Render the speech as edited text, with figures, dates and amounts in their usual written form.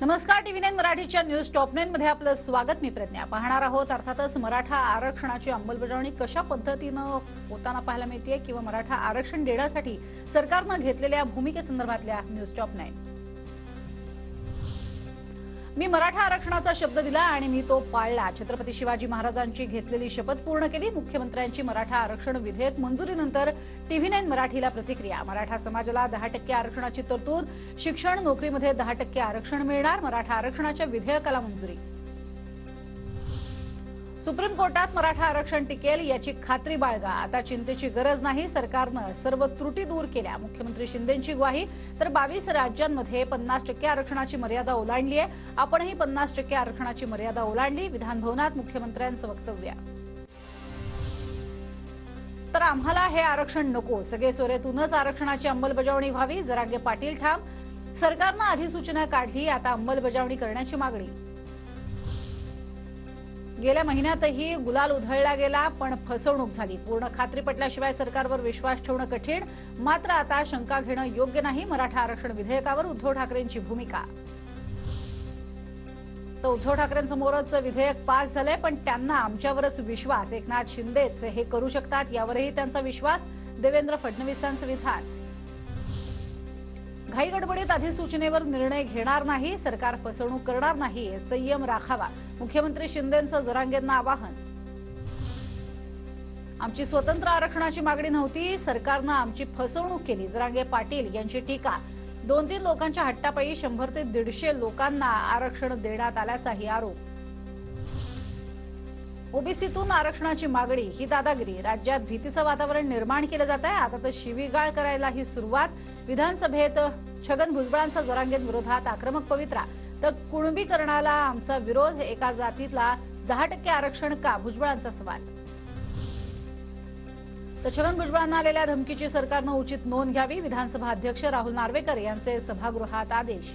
नमस्कार, टीव्ही9 मराठीच्या news top 9 मध्ये आपलं स्वागत। मी प्रज्ञा। पाहणार आहोत अर्थातच मराठा आरक्षणाची अंमलबजावणी कशा पद्धतीनं होताना पाहायला मिळते किंवा मराठा आरक्षण देण्यासाठी सरकारने घेतलेल्या भूमिकेसंदर्भातल्या न्यूज टॉप 9। मी मराठा आरक्षणाचा शब्द दिला आणि मी तो पाळला। छत्रपती शिवाजी महाराजांची घेतलेली शपथ पूर्ण केली। मुख्यमंत्र्यांची मराठा आरक्षण विधेयक मंजुरीनंतर टीव्ही9 मराठीला प्रतिक्रिया। मराठा समाजाला 10% आरक्षणाची तरतूद, शिक्षण नोकरीमध्ये 10% आरक्षण मिळणार। मराठा आरक्षणाच्या विधेयकाला मंजुरी। सुप्रीम कोर्टात मराठा आरक्षण टिकेल याची खात्री बाळगा, आता चिंतेची गरज नाही। सरकारने सर्व त्रुटी दूर केल्या, मुख्यमंत्री शिंदेंची ग्वाही। तर 22 राज्यांमध्ये 50% आरक्षणाची मर्यादा ओलांडली आहे। आपणही 50% आरक्षणाची मर्यादा ओलांडली। विधान भवनात मुख्यमंत्र्यांचं वक्तव्य। तर आम्हाला हे आरक्षण नको, सगळे सोरेतूनच आरक्षणाची अंमलबजावणी व्हावी। जरांगे पाटील ठाम, सरकारने अधिसूचना काढली, आता अंमलबजावणी करण्याची मागणी। गेल्या महिन्यातही गुलाल उधळला गेला, पण फसवणूक झाली। पूर्ण खात्री पटल्याशिवाय सरकारवर विश्वास ठेवणं कठीण, मात्र आता शंका घेणं योग्य नाही। मराठा आरक्षण विधेयकावर उद्धव ठाकरेंची भूमिका। तर उद्धव ठाकरेंसमोरच विधेयक पास झालंय, पण त्यांना आमच्यावरच विश्वास। एकनाथ शिंदेच हे करू शकतात, यावरही त्यांचा विश्वास। देवेंद्र फडणवीसांचं विधान। घाई गडबडीत अधिसूचनेवर निर्णय घेणार नाही, सरकार फसवणूक करणार नाही, संयम राखावा, मुख्यमंत्री शिंदेंचं जरांगेंना आवाहन। आमची स्वतंत्र आरक्षणाची मागणी नव्हती, सरकारने आमची फसवणूक केली, जरांगे पाटील यांची टीका। 2-3 लोकांच्या हट्टापायी 100 ते 150 लोकांना आरक्षण देण्यात आल्याचाही आरोप। ओबीसीतून आरक्षणाची मागणी ही दादागिरी, राज्यात भीतीचं वातावरण निर्माण केलं जात आहे। आता तर शिवीगाळ करायला ही सुरुवात। विधानसभेत छगन भुजबळांचा जरांगेंविरोधात आक्रमक पवित्रा। तर कुणबीकरणाला आमचा विरोध, एका जातीला 10% आरक्षण का, भुजबळांचा सवाल। तर छगन भुजबळांना आलेल्या धमकीची सरकारने उचित नोंद घ्यावी, विधानसभा अध्यक्ष राहुल नार्वेकर यांचे सभागृहात आदेश।